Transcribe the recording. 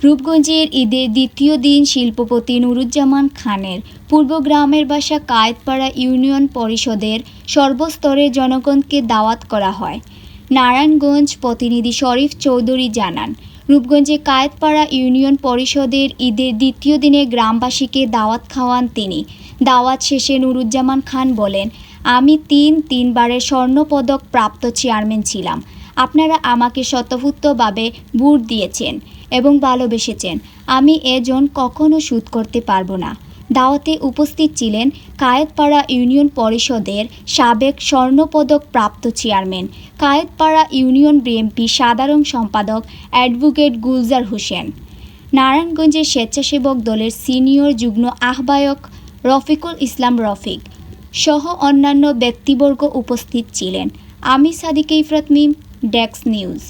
রূপগঞ্জের ঈদের দ্বিতীয় দিন শিল্পপতি নুরুজ্জামান খানের পূর্ব গ্রামের বাসা কায়েতপাড়া ইউনিয়ন পরিষদের সর্বস্তরের জনগণকে দাওয়াত করা হয়। নারায়ণগঞ্জ প্রতিনিধি শরীফ চৌধুরী জানান, রূপগঞ্জে কায়েতপাড়া ইউনিয়ন পরিষদের ঈদের দ্বিতীয় দিনে গ্রামবাসীকে দাওয়াত খাওয়ান তিনি। দাওয়াত শেষে নুরুজ্জামান খান বলেন, আমি তিনবারের স্বর্ণপদক প্রাপ্ত চেয়ারম্যান ছিলাম। আপনারা আমাকে স্বতঃস্ফূর্তভাবে ভোট দিয়েছেন এবং ভালোবেসেছেন। আমি এজন কখনো শোধ করতে পারবো না। দাওয়াতে উপস্থিত ছিলেন কায়েতপাড়া ইউনিয়ন পরিষদের সাবেক স্বর্ণপদক প্রাপ্ত চেয়ারম্যান, কায়েতপাড়া ইউনিয়ন বিএনপি সাধারণ সম্পাদক অ্যাডভোকেট গুলজার হোসেন, নারায়ণগঞ্জের স্বেচ্ছাসেবক দলের সিনিয়র যুগ্ম আহ্বায়ক রফিকুল ইসলাম রফিক সহ অন্যান্য ব্যক্তিবর্গ উপস্থিত ছিলেন। আমি সাদিকা ইফরাত মিম, ডেস্ক নিউজ।